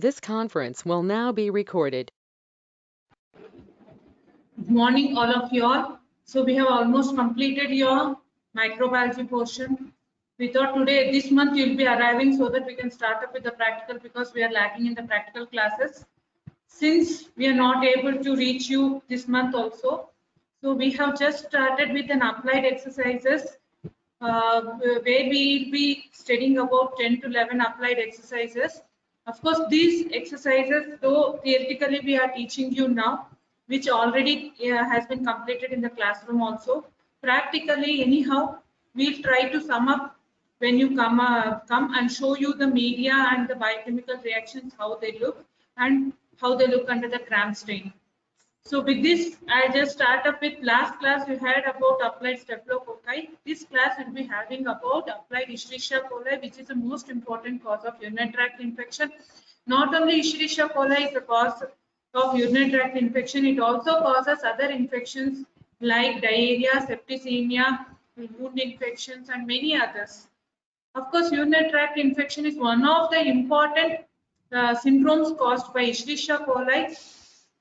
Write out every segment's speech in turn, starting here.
This conference will now be recorded. Good morning, all of you all. So we have almost completed your microbiology portion. We thought today, this month, you'll be arriving so that we can start up with the practical because we are lacking in the practical classes. Since we are not able to reach you this month also, so we have just started with an applied exercises where we will be studying about 10 to 11 applied exercises. Of course, these exercises, though theoretically we are teaching you now, which already has been completed in the classroom also. Practically, anyhow, we'll try to sum up when you come and show you the media and the biochemical reactions, how they look and how they look under the Gram stain. So with this, I just start up with last class we had about applied staphylococci. This class will be having about applied Escherichia coli, which is the most important cause of urinary tract infection. Not only Escherichia coli is the cause of urinary tract infection, it also causes other infections like diarrhea, septicemia, wound infections, and many others. Of course, urinary tract infection is one of the important syndromes caused by Escherichia coli.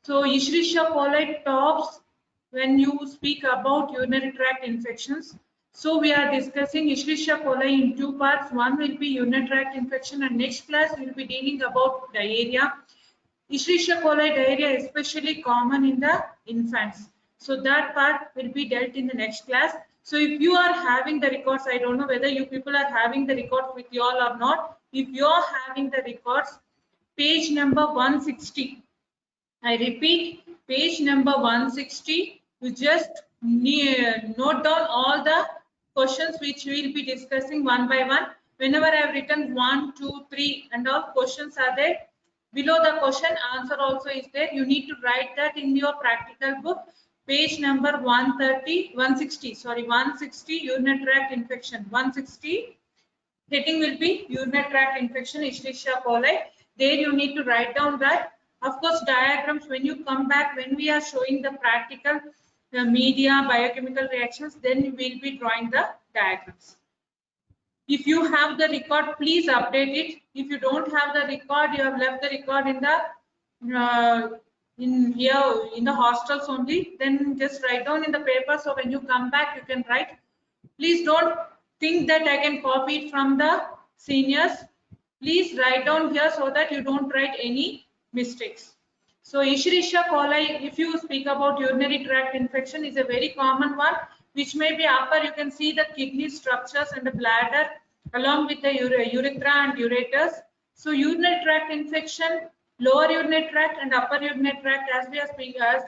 So Escherichia coli tops when you speak about urinary tract infections. So we are discussing Escherichia coli in two parts. One will be urinary tract infection and next class we will be dealing about diarrhea. Escherichia coli diarrhea is especially common in the infants. So that part will be dealt in the next class. So if you are having the records, I don't know whether you people are having the records with you all or not. If you are having the records, page number 160. I repeat, page number 160. You just note down all the questions which we will be discussing one by one. Whenever I have written 1, 2, 3 and all questions are there. Below the question, answer also is there. You need to write that in your practical book. Page number 160, urinary tract infection. 160, heading will be urinary tract infection, Escherichia coli. There you need to write down that. Of course, diagrams, when you come back, when we are showing the practical media, biochemical reactions, then we will be drawing the diagrams. If you have the record, please update it. If you don't have the record, you have left the record in the in the hostels only, then just write down in the paper. So when you come back, you can write. Please don't think that I can copy it from the seniors. Please write down here so that you don't write any mistakes. So Escherichia coli, if you speak about urinary tract infection, is a very common one, which may be upper. You can see the kidney structures and the bladder along with the urethra and ureters. So urinary tract infection, lower urinary tract and upper urinary tract, as we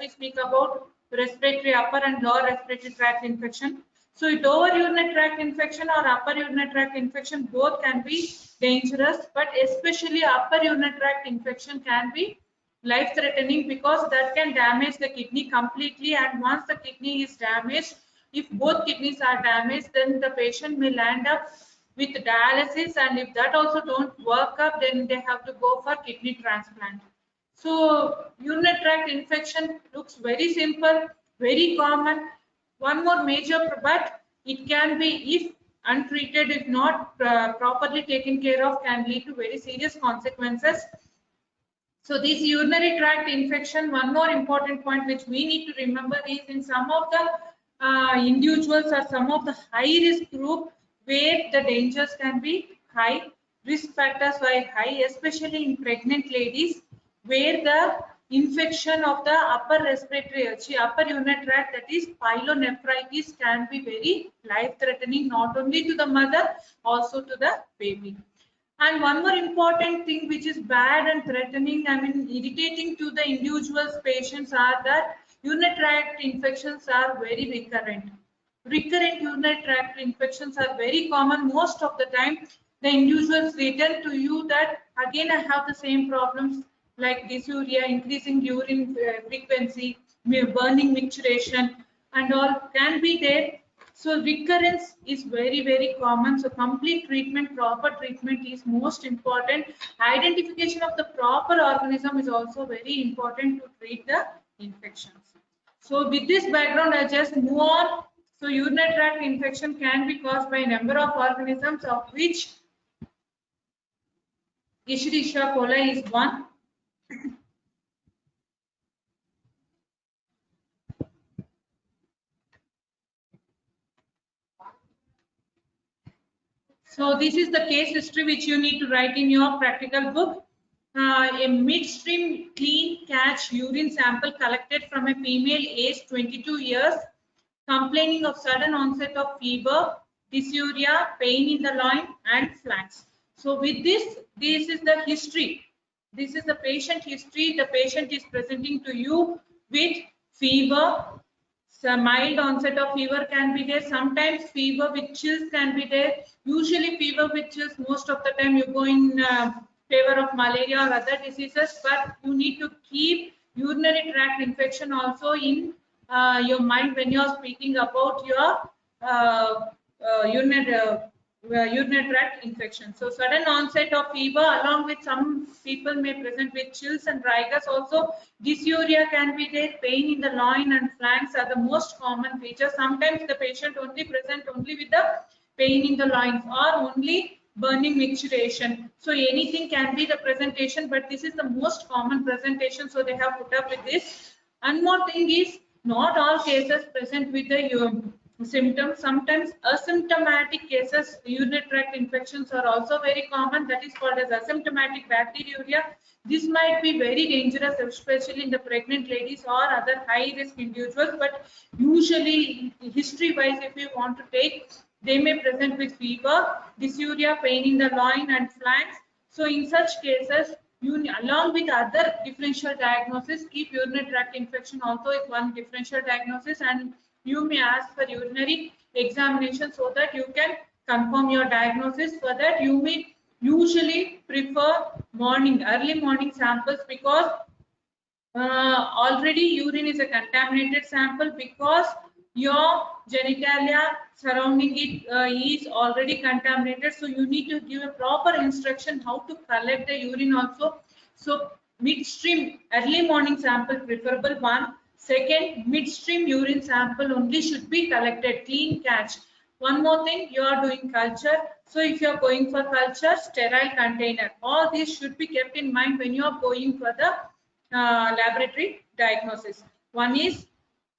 speak about respiratory upper and lower respiratory tract infection. So lower urinary tract infection or upper urinary tract infection, both can be dangerous, but especially upper urinary tract infection can be life threatening because that can damage the kidney completely, and once the kidney is damaged, if both kidneys are damaged, then the patient may land up with dialysis, and if that also don't work up, then they have to go for kidney transplant. So urinary tract infection looks very simple, very common. One more major, but it can be, if untreated, if not properly taken care of, can lead to very serious consequences. So this urinary tract infection, one more important point which we need to remember is in some of the individuals or some of the high risk group where the dangers can be high, risk factors are high, especially in pregnant ladies where the infection of the upper respiratory, upper urinary tract, that is pyelonephritis, can be very life threatening, not only to the mother, also to the baby. And one more important thing which is bad and threatening, I mean irritating to the individuals, patients, are that urinary tract infections are very recurrent. Recurrent urinary tract infections are very common. Most of the time, the individuals return to you that again I have the same problems like dysuria, increasing urine frequency, burning micturition, and all can be there. So recurrence is very, very common. So complete treatment, proper treatment is most important. Identification of the proper organism is also very important to treat the infections. So with this background, I just move on. So urinary tract infection can be caused by a number of organisms, of which Escherichia coli is one. So this is the case history which you need to write in your practical book. A midstream clean catch urine sample collected from a female aged 22 years complaining of sudden onset of fever, dysuria, pain in the loin and flanks. So with this is the history. This is the patient history. The patient is presenting to you with fever. So mild onset of fever can be there. Sometimes fever with chills can be there. Usually fever with chills, most of the time you go in favor of malaria or other diseases, but you need to keep urinary tract infection also in your mind when you are speaking about your urinary tract infection. So sudden onset of fever along with some people may present with chills and rigors also. Dysuria can be there, pain in the loin and flanks are the most common features. Sometimes the patient only present only with the pain in the loins or only burning micturition. So anything can be the presentation, but this is the most common presentation, so they have put up with this. And more thing is, not all cases present with the symptoms. Sometimes asymptomatic cases, urinary tract infections are also very common. That is called as asymptomatic bacteriuria. This might be very dangerous, especially in the pregnant ladies or other high risk individuals. But usually, history wise, if you want to take, they may present with fever, dysuria, pain in the loin and flanks. So in such cases, along with other differential diagnosis, keep urinary tract infection also is one differential diagnosis, and you may ask for urinary examination so that you can confirm your diagnosis. For that, you may usually prefer early morning samples, because already urine is a contaminated sample, because your genitalia surrounding it is already contaminated. So you need to give a proper instruction how to collect the urine also. So midstream early morning sample preferable one. Second, midstream urine sample only should be collected, clean catch. One more thing, you are doing culture. So if you are going for culture, sterile container. All these should be kept in mind when you are going for the laboratory diagnosis. One is,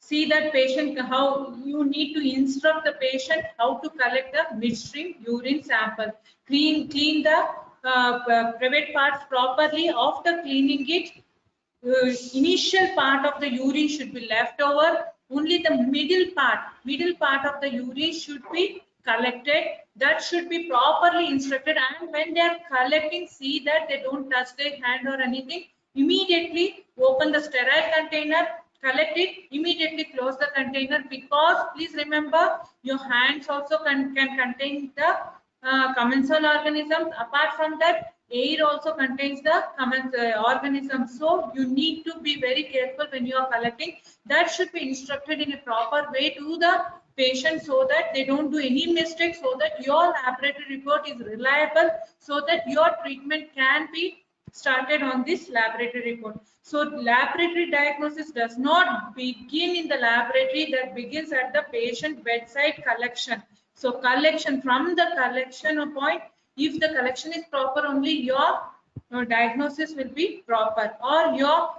see that patient, how you need to instruct the patient how to collect the midstream urine sample. Clean the private parts properly. After cleaning it, initial part of the urine should be left over. Only the middle part of the urine should be collected. That should be properly instructed. And when they are collecting, see that they don't touch their hand or anything. Immediately open the sterile container, collect it, immediately close the container, because please remember your hands also can contain the commensal organisms. Apart from that, air also contains the organisms. So you need to be very careful when you are collecting. That should be instructed in a proper way to the patient, so that they don't do any mistakes, so that your laboratory report is reliable, so that your treatment can be started on this laboratory report. So laboratory diagnosis does not begin in the laboratory, that begins at the patient bedside collection. So collection, from the collection point, if the collection is proper, only your diagnosis will be proper, or your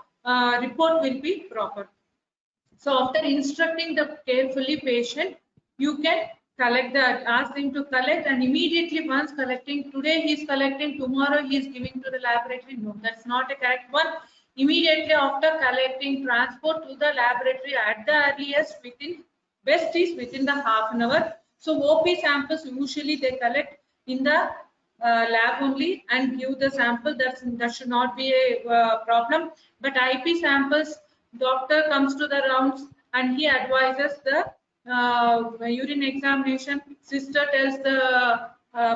report will be proper. So after instructing the carefully patient, you can collect that, ask him to collect, and immediately once collecting, today he is collecting, tomorrow he is giving to the laboratory. No, that's not a correct one. Immediately after collecting, transport to the laboratory at the earliest, best is within the half an hour. So OP samples usually they collect in the lab only and give the sample. That should not be a problem. But IP samples, doctor comes to the rounds and he advises the urine examination. Sister tells the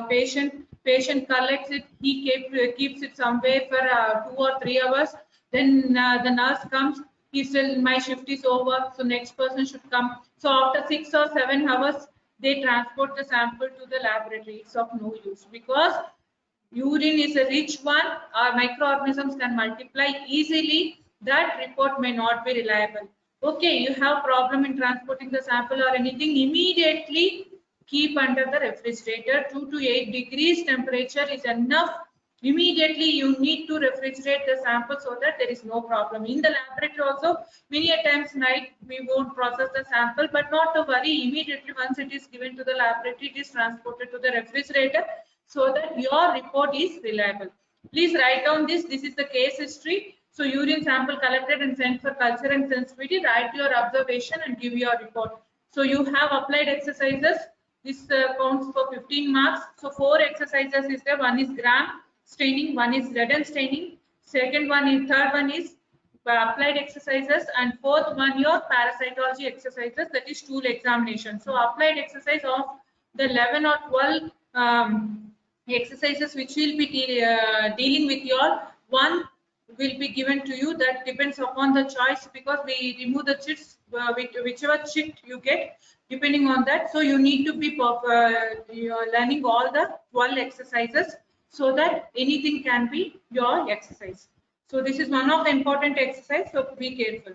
patient collects it. He keeps it somewhere for 2 or 3 hours. Then the nurse comes. He says, my shift is over, so next person should come. So after 6 or 7 hours, they transport the sample to the laboratory. It's of no use, because urine is a rich one. Our microorganisms can multiply easily. That report may not be reliable. Okay, you have problem in transporting the sample or anything, immediately keep under the refrigerator. 2 to 8 degrees temperature is enough immediately you need to refrigerate the sample so that there is no problem. In the laboratory also, many a times night we won't process the sample, but not to worry, immediately once it is given to the laboratory, it is transported to the refrigerator so that your report is reliable. Please write down this. This is the case history. So urine sample collected and sent for culture and sensitivity. Write your observation and give your report. So you have applied exercises. This counts for 15 marks. So 4 exercises is there. One is gram staining, one is Leiden staining. Third one is applied exercises, and fourth one your parasitology exercises, that is stool examination. So applied exercise of the 11 or 12 exercises which will be dealing with your one will be given to you. That depends upon the choice, because we remove the chits, whichever chit you get depending on that. So you need to be you're learning all the 12 exercises so that anything can be your exercise. So this is one of the important exercise, so be careful.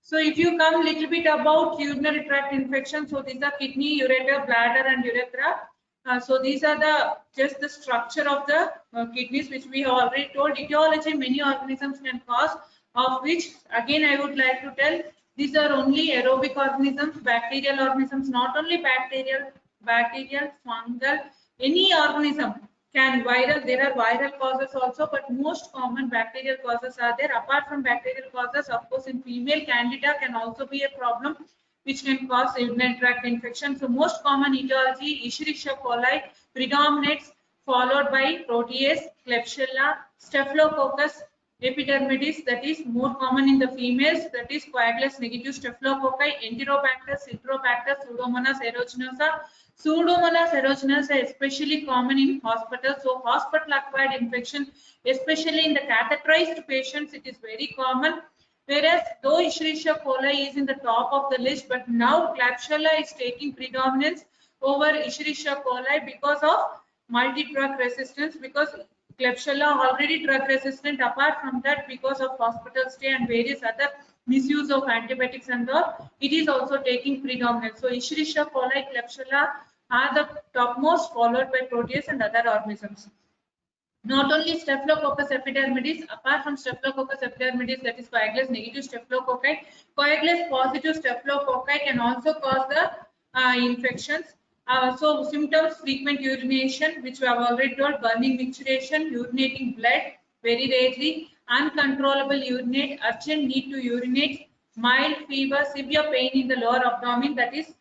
So if you come little bit about urinary tract infection, so these are kidney, ureter, bladder and urethra. So these are just the structure of the kidneys, which we have already told. Etiology, many organisms can cause, of which again I would like to tell, these are only aerobic organisms, bacterial organisms, not only bacterial, fungal, any organism can viral. There are viral causes also, but most common bacterial causes are there. Apart from bacterial causes, of course, in female candida can also be a problem, which can cause urinary tract infection. So most common etiology, Escherichia coli predominates, followed by Proteus, Klebsiella, Staphylococcus epidermidis, that is more common in the females, that is Coagulous negative Staphylococci, Enterobacter, Citrobacter, Pseudomonas aeruginosa. Pseudomonas aeruginosa especially common in hospitals. So hospital acquired infection, especially in the catheterized patients, it is very common. Whereas though Escherichia coli is in the top of the list, but now Klebsiella is taking predominance over Escherichia coli because of multi-drug resistance, because Klebsiella already drug resistant. Apart from that, because of hospital stay and various other misuse of antibiotics and all, it is also taking predominance. So Escherichia coli, Klebsiella are the topmost, followed by Proteus and other organisms. Not only Staphylococcus epidermidis, apart from Staphylococcus epidermidis, that is Coagulous negative Staphylococci, Coagulous positive Staphylococci can also cause the infections. So symptoms: frequent urination, which we have already told, burning micturition, urinating blood very rarely, uncontrollable urinate, urgent need to urinate, mild fever, severe pain in the lower abdomen, that is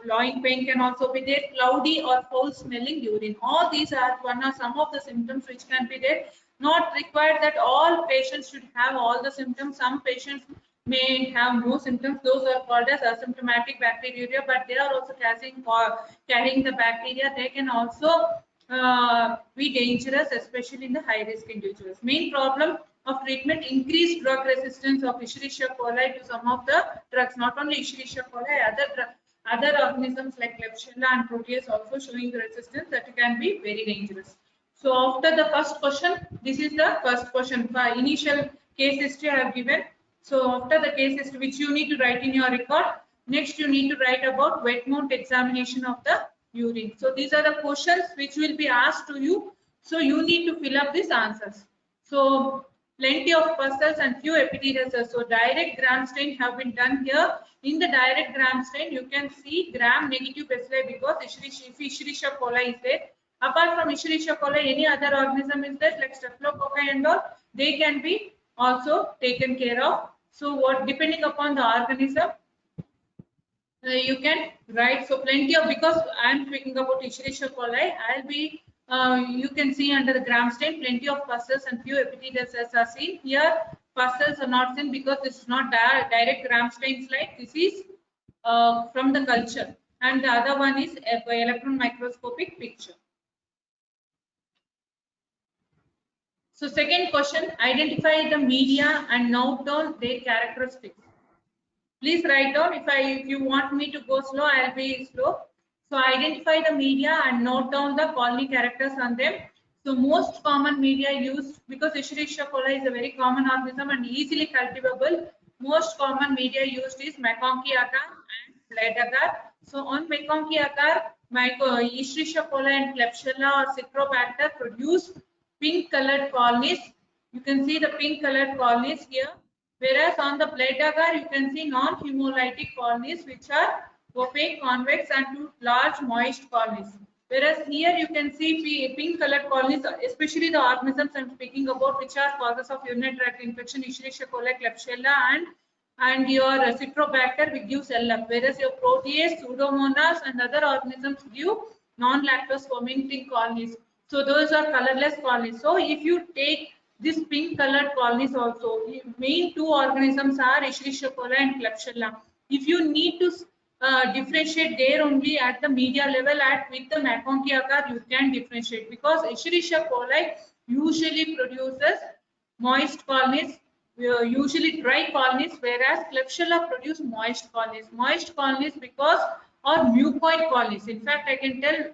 loin pain can also be there, cloudy or foul smelling urine. All these are some of the symptoms which can be there. Not required that all patients should have all the symptoms. Some patients may have no symptoms. Those are called as asymptomatic bacteriuria, but they are also carrying the bacteria. They can also be dangerous, especially in the high risk individuals. Main problem of treatment: increased drug resistance of Escherichia coli to some of the drugs. Not only Escherichia coli, other organisms like Klebsiella and Proteus also showing the resistance, that can be very dangerous. So after the first question, this is the first question. For initial case history I have given. So after the case history, which you need to write in your record, next you need to write about wet mount examination of the urine. So these are the questions which will be asked to you. So you need to fill up these answers. So plenty of pustules and few epithelial cells. So direct gram stain have been done here. In the direct gram stain, you can see gram negative bacilli, because Escherichia coli is there. Apart from Escherichia coli, any other organism is there, like Staphylococci and all, they can be also taken care of. So what, depending upon the organism, you can write. So plenty of, because I am speaking about Escherichia coli, I'll be you can see under the gram stain plenty of pustules and few epithelial cells are seen. Here pustules are not seen because this is not direct gram stain slide. This is from the culture, and the other one is electron microscopic picture. So second question: identify the media and note down their characteristics. Please write down. If you want me to go slow, I'll be slow. So identify the media and note down the colony characters on them. So most common media used, because Escherichia coli is a very common organism and easily cultivable, most common media used is MacConkey agar and lead agar. So on MacConkey agar, Escherichia coli and Klebsiella or Citrobacter produce pink colored colonies. You can see the pink colored colonies here. Whereas on the blood agar, you can see non-hemolytic colonies, which are opaque, convex, and two large moist colonies. Whereas here you can see pink colored colonies, especially the organisms I'm speaking about, which are causes of urinary tract infection, Escherichia coli, Klebsiella, and your Citrobacter will give cell up, whereas your Protease, Pseudomonas, and other organisms give non-lactose fermenting colonies. So those are colorless colonies. So if you take this pink colored colonies also, main two organisms are Escherichia coli and Klebsiella. If you need to differentiate there only at the media level, with the McConkey agar, you can differentiate, because Escherichia coli usually produces moist colonies, usually dry colonies, whereas Klebsiella produce moist colonies. Moist colonies because or mucoid colonies. In fact, I can tell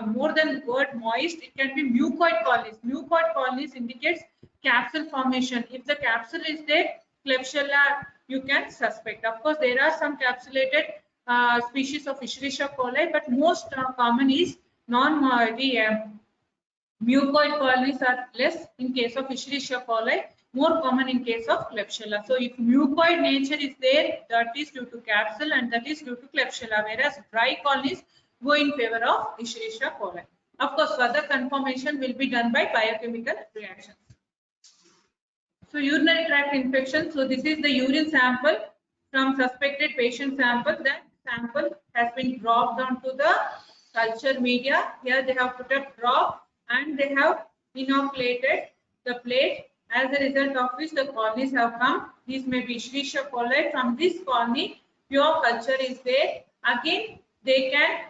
more than word moist, it can be mucoid colonies. Mucoid colonies indicates capsule formation. If the capsule is there, Klebsiella you can suspect. Of course, there are some capsulated species of Escherichia coli, but most common is mucoid colonies are less in case of Escherichia coli, more common in case of Klebsiella. So if mucoid nature is there, that is due to capsule and that is due to Klebsiella, whereas dry colonies go in favor of Escherichia coli. Of course, further confirmation will be done by biochemical reactions. So urinary tract infection. So this is the urine sample from suspected patient sample. That sample has been dropped onto the culture media. Here they have put a drop and they have inoculated the plate, as a result of which the colonies have come. These may be Escherichia coli. From this colony, pure culture is there. Again, they can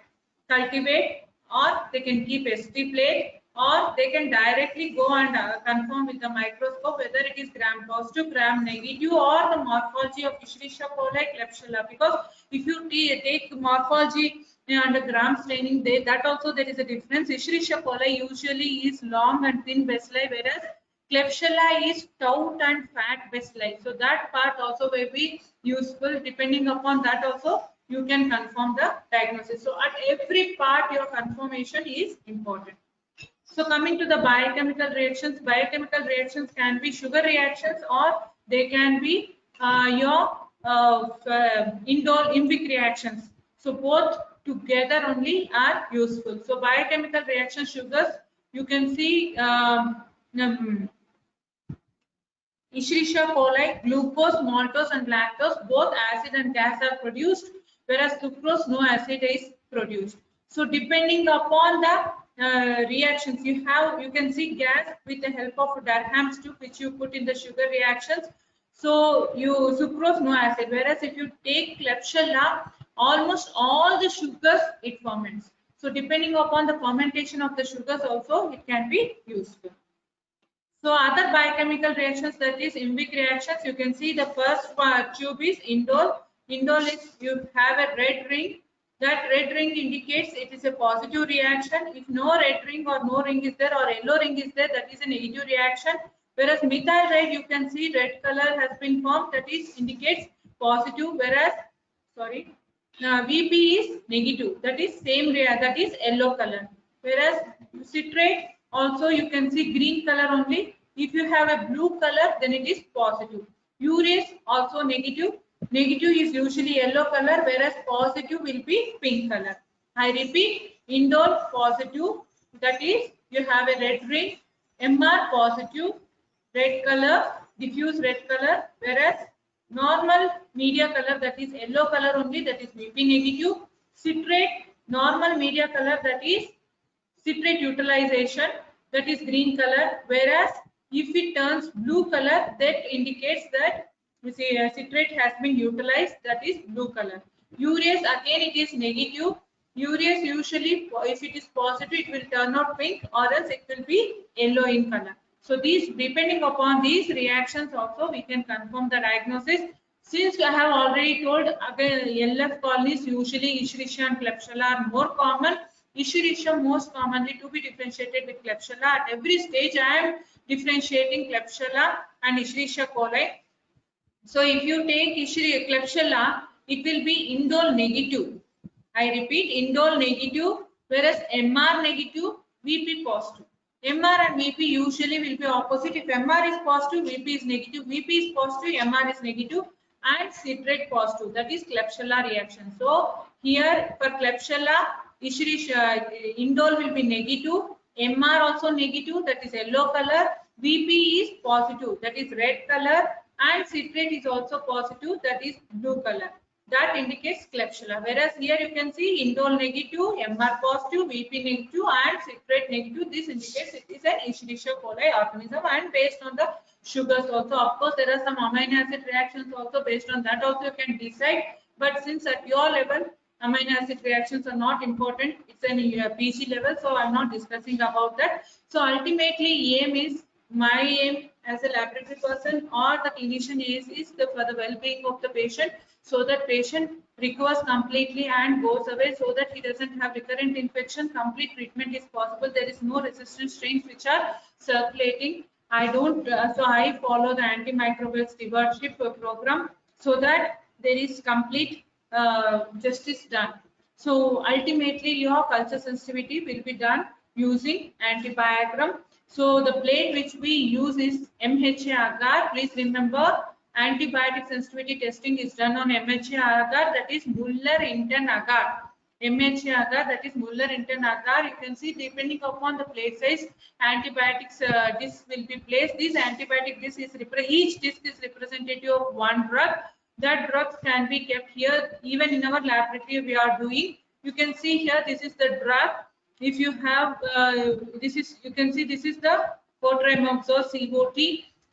cultivate or they can keep ST plate, or they can directly go and confirm with the microscope whether it is gram positive, gram negative, or the morphology of Escherichia coli, Klebsiella. Because if you take morphology and gram staining, that also there is a difference. Escherichia coli usually is long and thin bacilli, whereas Klebsiella is stout and fat bacilli. So that part also will be useful. Depending upon that also, you can confirm the diagnosis. So at every part, your confirmation is important. So coming to the biochemical reactions can be sugar reactions, or they can be your indole imbic reactions. So both together only are useful. So biochemical reaction sugars, you can see Escherichia coli, glucose, maltose, and lactose, both acid and gas are produced, whereas sucrose, no acid is produced. So depending upon the reactions you can see gas with the help of Durham's tube, which you put in the sugar reactions. So sucrose, no acid, whereas if you take Klebsiella, almost all the sugars it ferments. So depending upon the fermentation of the sugars also, it can be useful. So other biochemical reactions, that is imbic reactions, you can see the first tube is indole. Indole is, you have a red ring. That red ring indicates it is a positive reaction. If no red ring or no ring is there, or yellow ring is there, that is a negative reaction. Whereas methyl red, you can see red color has been formed, that is indicates positive. Whereas VP is negative, that is same reaction, that is yellow color. Whereas citrate, also you can see green color only. If you have a blue color, then it is positive. Urease also negative. Negative is usually yellow color, whereas positive will be pink color. I repeat, indole positive, that is you have a red ring. MR positive, red color, diffuse red color, whereas normal media color, that is yellow color only, that is VP negative. Citrate, normal media color, that is citrate utilization, that is green color, whereas if it turns blue color, that indicates that citrate has been utilized, that is blue color. Urease, again it is negative. Urease usually, if it is positive, it will turn out pink, or else it will be yellow in color. So these, depending upon these reactions also, we can confirm the diagnosis. Since I have already told, again LF colonies, usually Escherichia and Klebsiella are more common. Escherichia most commonly to be differentiated with Klebsiella. At every stage, I am differentiating Klebsiella and Escherichia coli. So if you take Klebsiella, it will be indole negative. I repeat, indole negative, whereas MR negative, VP positive. MR and VP usually will be opposite. If MR is positive, VP is negative. VP is positive, MR is negative, and citrate positive. That is Klebsiella reaction. So here for Klebsiella, indole will be negative. MR also negative. That is yellow color. VP is positive. That is red color. And citrate is also positive. That is blue color. That indicates Klebsiella. Whereas here you can see indole negative, MR positive, VP negative, and citrate negative. This indicates it is an Escherichia coli organism, and based on the sugars also. Of course, there are some amino acid reactions also. Based on that also you can decide. But since at your level amino acid reactions are not important, it's an PG level, so I'm not discussing about that. So ultimately, my aim as a laboratory person or the clinician is for the well-being of the patient, so that patient recovers completely and goes away, so that he doesn't have recurrent infection. Complete treatment is possible. There is no resistant strains which are circulating. I don't, so I follow the antimicrobial stewardship program, so that there is complete justice done. So ultimately, your culture sensitivity will be done using antibiogram. So the plate which we use is MHA agar. Please remember, antibiotic sensitivity testing is done on MHA agar, that is Muller-Hinton agar. MHA agar, that is Muller-Hinton agar. You can see, depending upon the plate size, antibiotics disc will be placed. This antibiotic disc is each disc is representative of one drug. That drugs can be kept here. Even in our laboratory we are doing. You can see here, this is the drug. If you have this is, you can see this is the cotrimoxazole, COT.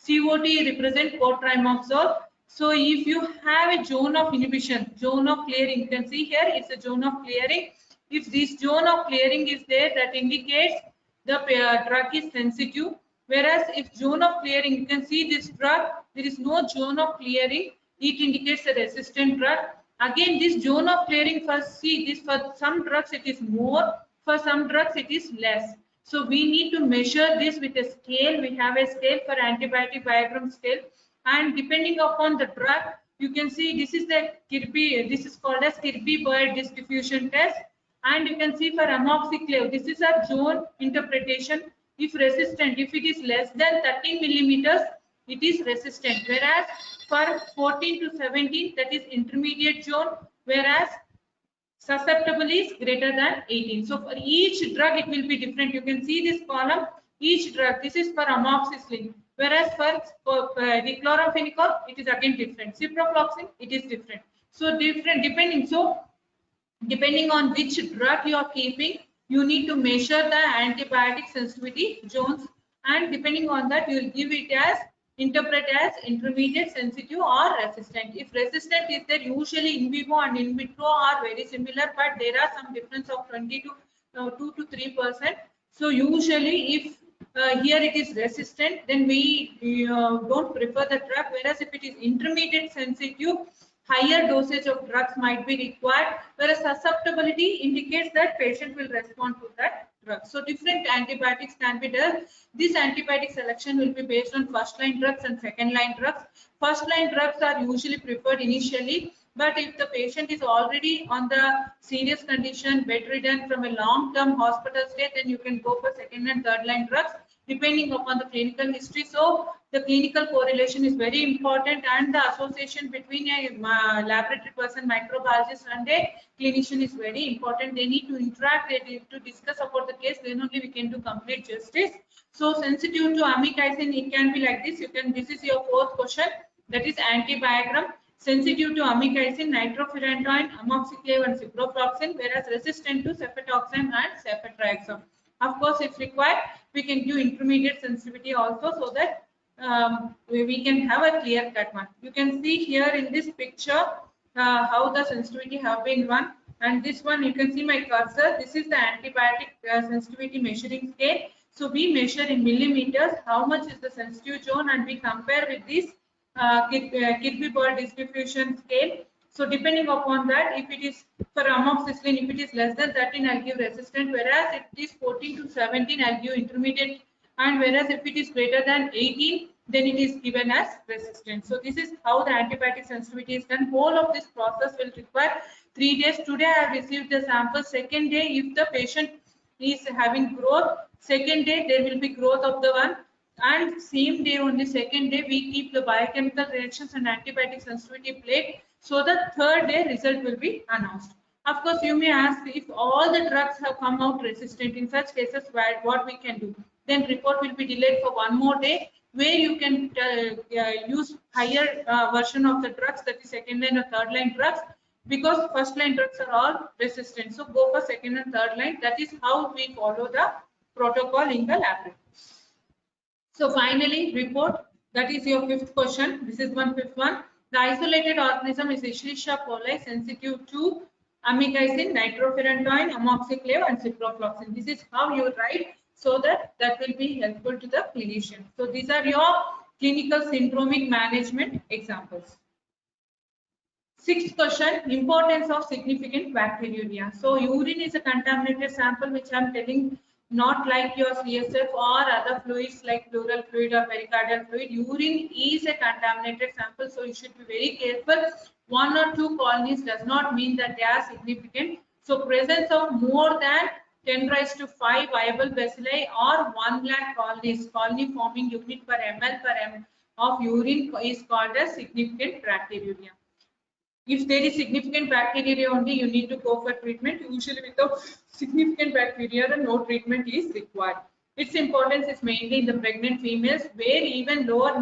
COT represent cotrimoxazole. So if you have a zone of inhibition, zone of clearing, you can see here it's a zone of clearing. If this zone of clearing is there, that indicates the drug is sensitive. Whereas if zone of clearing, you can see this drug, there is no zone of clearing, it indicates a resistant drug. Again, this zone of clearing, first see this, for some drugs it is more, for some drugs it is less. So we need to measure this with a scale. We have a scale for antibiotic biogram scale, and depending upon the drug, you can see this is the Kirby, this is called as Kirby-Boyd disc diffusion test. And you can see for amoxiclav, this is a zone interpretation. If resistant, if it is less than 13 millimeters, it is resistant. Whereas for 14 to 17, that is intermediate zone. Whereas susceptible is greater than 18. So for each drug, it will be different. You can see this column, each drug. This is for amoxicillin. Whereas for dichlorphenicol, it is again different. Ciprofloxacin, it is different. So different depending. So depending on which drug you are keeping, you need to measure the antibiotic sensitivity zones, and depending on that, you will give it as, interpret as intermediate, sensitive, or resistant. If resistant is there, usually in vivo and in vitro are very similar, but there are some difference of 20 to 2 to 3%. So usually if here it is resistant, then we don't prefer the drug. Whereas if it is intermediate sensitive, higher dosage of drugs might be required, whereas susceptibility indicates that patient will respond to that drug. So different antibiotics can be done. This antibiotic selection will be based on first line drugs and second line drugs. First line drugs are usually preferred initially, but if the patient is already on the serious condition, bedridden from a long term hospital stay, then you can go for second and third line drugs depending upon the clinical history. So the clinical correlation is very important, and the association between a laboratory person, microbiologist, and a clinician is very important. They need to interact, they need to discuss about the case, then only we can do complete justice. So sensitive to amikacin, it can be like this. You can, this is your fourth question, that is antibiogram. Sensitive to amikacin, nitrofurantoin, amoxiclav, and ciprofloxacin, whereas resistant to cefatoxime and ceftriaxone. Of course, if required, we can do intermediate sensitivity also, so that we can have a clear cut one. You can see here in this picture how the sensitivity have been run, and this one you can see my cursor. This is the antibiotic sensitivity measuring scale. So we measure in millimeters how much is the sensitive zone, and we compare with this Kirby-Boyd distribution scale. So depending upon that, if it is for amoxicillin, if it is less than 13, I'll give resistant, whereas if it is 14 to 17, I'll give intermediate, and whereas if it is greater than 18, then it is given as resistant. So this is how the antibiotic sensitivity is done. Whole of this process will require 3 days. Today I have received the sample. Second day, if the patient is having growth. Second day there will be growth of the one, and same day on the second day we keep the biochemical reactions and antibiotic sensitivity plate. So the third day result will be announced. Of course, you may ask if all the drugs have come out resistant. In such cases, what we can do? Then report will be delayed for one more day, where you can use higher version of the drugs, that is second line or third line drugs, because first line drugs are all resistant. So go for second and third line. That is how we follow the protocol in the lab. So finally, report, that is your fifth question. This is fifth one. The isolated organism is Escherichia coli, sensitive to amikacin, nitrofurantoin, amoxiclav, and ciprofloxacin. This is how you write, so that will be helpful to the clinician. So these are your clinical syndromic management examples. Sixth question, importance of significant bacteriuria. So urine is a contaminated sample, which I am telling, not like your CSF or other fluids like pleural fluid or pericardial fluid. Urine is a contaminated sample, so you should be very careful. 1 or 2 colonies does not mean that they are significant. So presence of more than 10⁵ viable bacilli or 1 lakh colonies, colony forming unit per ml per m of urine is called as significant bacteriuria. If there is significant bacteria only, you need to go for treatment. Usually without significant bacteria, no treatment is required. Its importance is mainly in the pregnant females, where even lower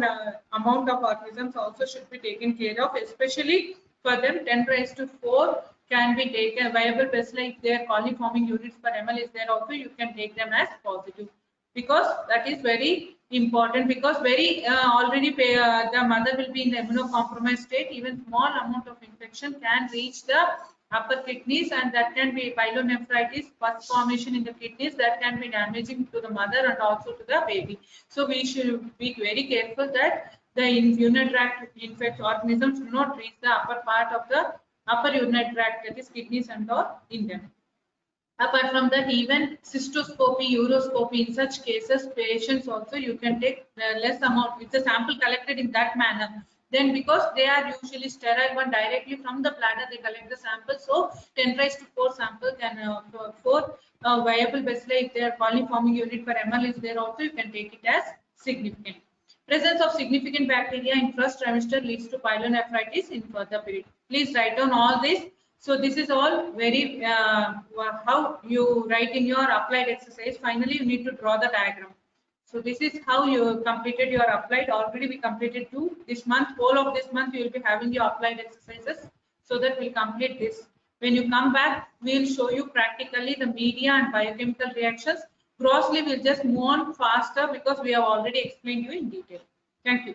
amount of organisms also should be taken care of, especially for them 10⁴ can be taken. Viable bacilli, if their colony forming units per ml is there also, you can take them as positive, because that is very important, because very already the mother will be in the immunocompromised state. Even small amount of infection can reach the upper kidneys, and that can be pyelonephritis, pus formation in the kidneys, that can be damaging to the mother and also to the baby. So we should be very careful that the urinary tract infected organisms do not reach the upper part of the upper urinary tract, that is kidneys and or in them. Apart from that, even cystoscopy, uroscopy, in such cases, patients also you can take less amount. It's a sample collected in that manner. Then because they are usually sterile, one directly from the bladder they collect the sample. So 10⁴ sample can for viable bacilli, if their colony forming unit per ml is there also, you can take it as significant. Presence of significant bacteria in first trimester leads to pyelonephritis in further period. Please write down all this. So this is all very how you write in your applied exercise. Finally, you need to draw the diagram. So this is how you completed your applied. Already we completed 2. This month, whole of this month, you will be having your applied exercises. So that we'll complete this. When you come back, we'll show you practically the media and biochemical reactions. Grossly, we'll just move on faster because we have already explained you in detail. Thank you.